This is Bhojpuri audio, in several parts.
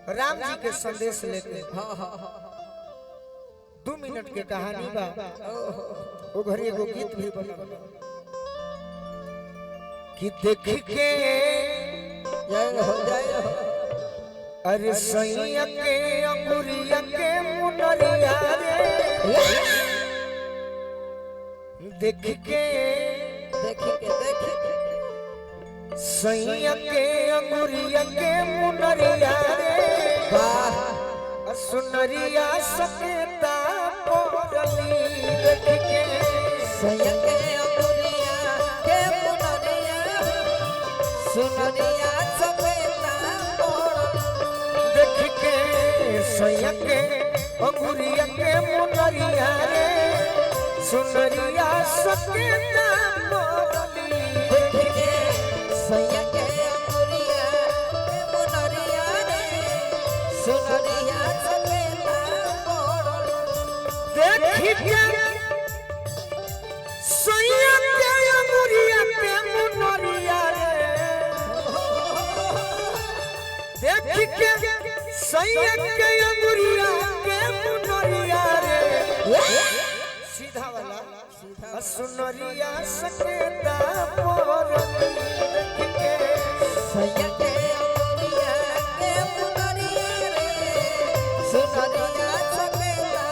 राम जी के संदेश लेके 2 मिनट के कहानी बा। वो घरे एगो गीत भी बना कि देख के जय हो अरे सैया के अंगुरिया के मुनरिया रे देख के सैया के अंगुरिया के मुनरिया रे सुनरिया सकेता पोरली देख के सैया के अंगुरिया के मुनरिया सुनरिया सकेता देख के सैया के अंगुरिया के मुनरिया रे सुनरिया सकेता पोरली देख के सैया के अंगुरिया के मुनरिया रे सुनरिया सकेता देख के सैया के अंगुरिया के मुनरिया रे देख के सैया के अंगुरिया के मुनरिया रे सीधा वाला सुनरिया सकेता पोरली देख के सैया के अंगुरिया के मुनरिया रे सुनरिया सकेता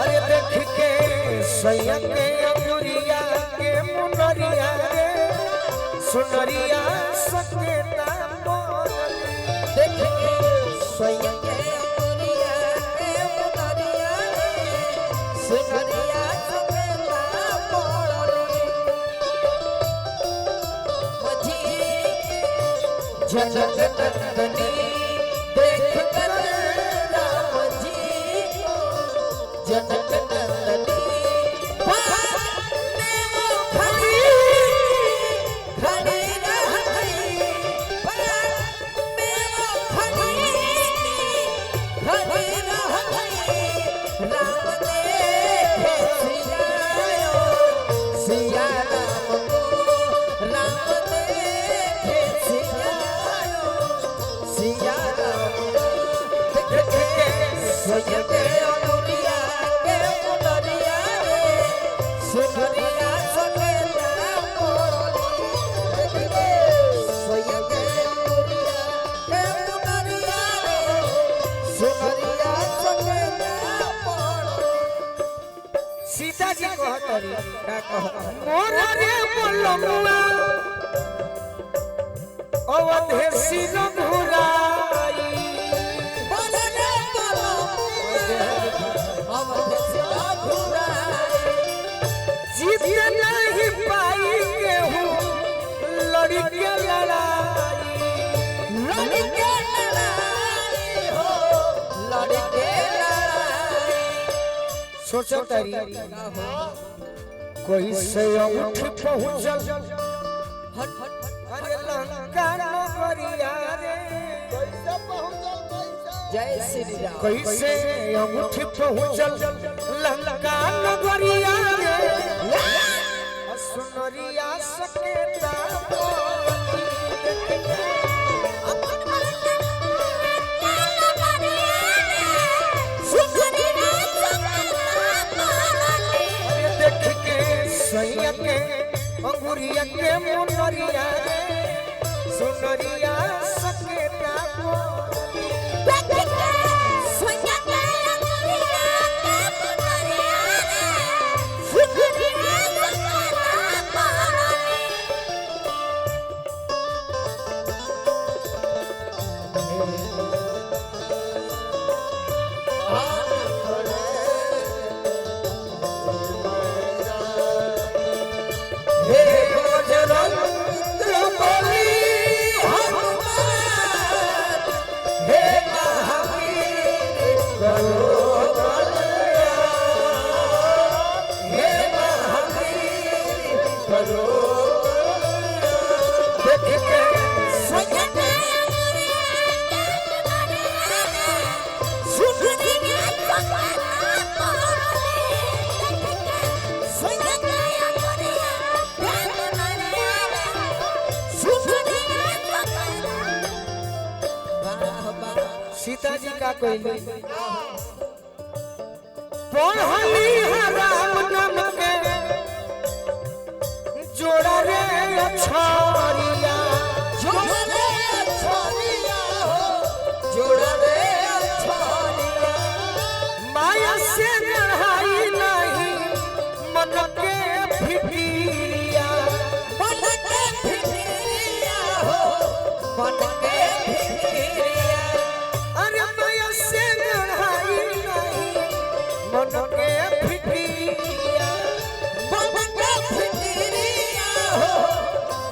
अरे देख के सैया के अंगुरिया के मुनरिया रे सुनरिया सकेता पोरली देख के सैया के अंगुरिया के मुनरिया रे सुनरिया सकेता जनक नंदनी देख कर राम जी जनक नंदनी खड़ी रह गई खड़ी रह गई राम देखे सिया राम को राम देखे सिया राम देख के सैया के अंगुरिया के मुनरिया रे सुनरिया सकेता पोरली देख के सैया के अंगुरिया के मुनरिया रे सुनरिया सकेता पोरली सीता जी कहतरी का कह मोरा रे बोलमुआ अवधेसी रघुराई बोलने बोलो अवधेसी रघुराई जीत नहीं पाई केहू लड़ी के लड़ाई लड़के लड़ाई हो लड़के लड़ाई सोचो तारी कोई से उठ पहुंचल अरे लंका नगरिया रे कैसे पहुंचल जय श्री राम कैसे उठ पहुंचल लंका नगरिया रे सुनरिया सकेता देख के सैया के अंगुरिया के मुनरिया रे सुनरिया सकेता सीता जी का कहले पढ़ली राम नाम के जोड़ा रे अछरिया जोड़ा रे अछरिया हो जोड़ा रे अछरिया माया से लड़ाई नहीं मन के फिकिरिया मन के फिकिरिया हो मन के फिकिरिया अरे माया से लड़ाई नहीं मन के फिकिरिया मन के फिकिरिया हो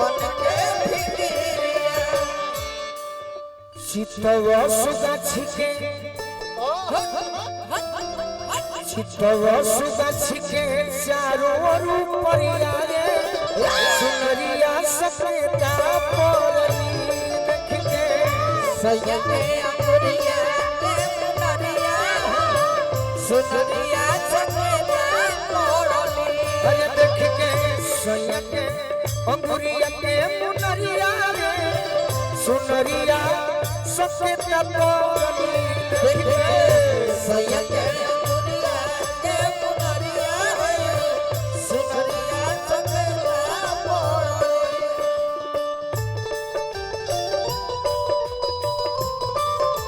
मन के फिकिरिया चितवा सुगा छिके चितवा सुगा छिके चारों ओर परिया रे सुनरिया सफेदा पोरनी देख के सयने अंगुरिया के मुनरिया सुनरिया सफेदा पोरनी अरे देख के सैया के अंगुरिया के मुनरिया रे सुनरिया सफेदा पोरनी देख के सयने अंगुरिया के मुनरिया सुनरिया सफेदा पोरनी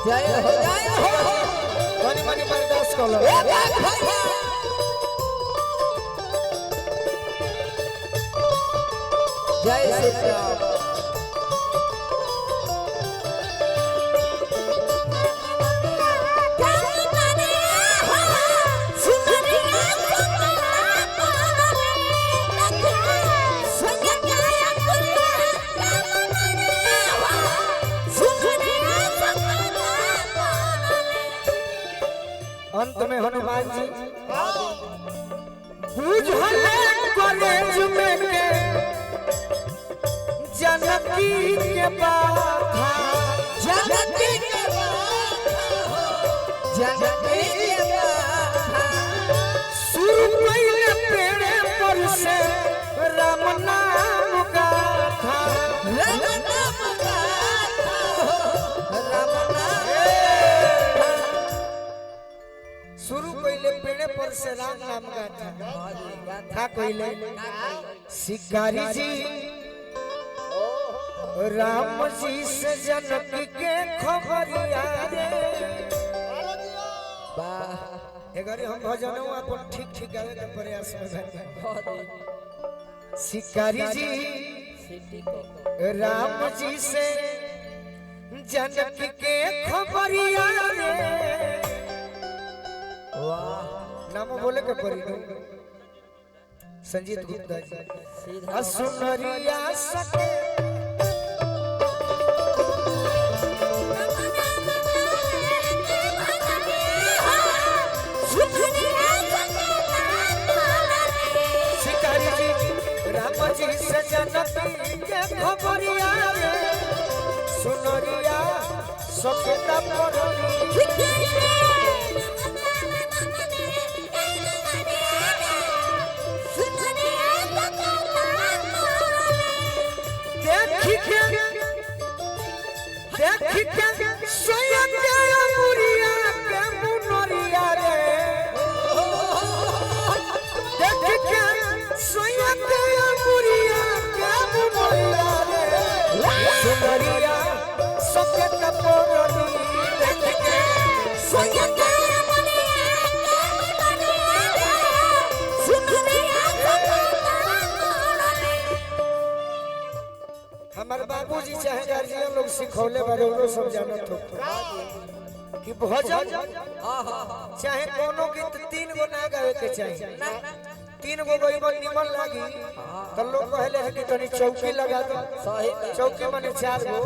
जय हो मनी मनी बर्दाश्त कर लो जय श्री राम अंत में हनुमान जी बुझले कॉलेज में के जनकी के बाधा जनकी के बाधा जनकी के बाधा शुरू पहले पेड़े पर से राम नाम गाथा राम नाम गाथा राम नाम शुरू पहले पेड़े पर से राम नाम गाथा था कहले शिकारी जी राम जी से जनकी के खबरिया रे एगरे हम भजनों अपन ठीक ठीक गावे के प्रयास में बाटे शिकारी जी राम जी से जनकी के खबरिया रे नाम बोले के पड़ी संजीत गुप्ता जी असुनरिया सके शिकारी जी राम जी से जनकी के खबरिया रे सुनरिया सकेता पड़ली देख के स्वयं के मुरिया के मुनरिया रे देख के स्वयं के मुरिया के मुनरिया रे सुनरिया सबके तपोरनी देख के स्वयं के मुरिया के मुनरिया रे सुनरिया हमारे बाबूजी चाहे गार्जियन लोग सिखौले बारे वो सब जानत हो कि भजन चाहे कोनो गीत 3 गो ना गावे के चाहिए 3 गो गईबन निमन लागी तो लोग कहले है कि तनी चौकी लगा दो चौकी माने 4 गो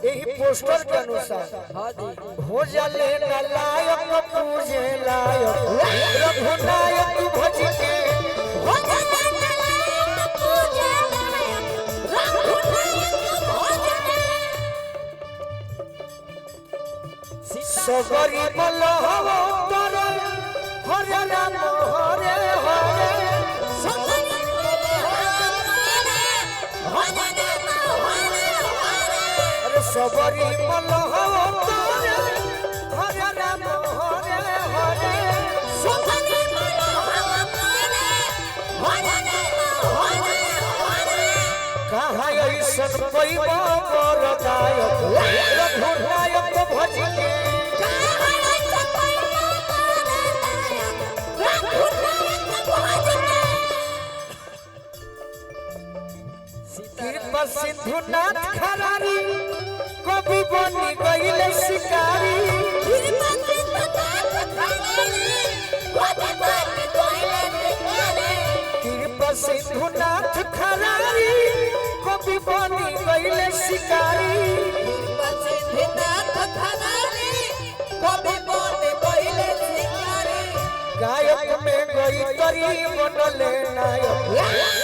यही पोस्टर के अनुसार हो जाले ना लायक पूजे लायक रघुनायक भज के हो जाले ना लायक पूजे लायक रघुनायक भज के सगरी बलहव तर हरे राम हरे हरे सगरी बलहव हरे राम हरे हरे अरे सगरी बलहव तर कैसन कोई बाबर गायक रघुनायक भज के कृपा सिंधुनाथ खरारी कभी बनी गईले शिकारी कृपा सिंधुनाथ खरारी कभी बनी गईले शिकारी गायक में गई तरी बनले नायक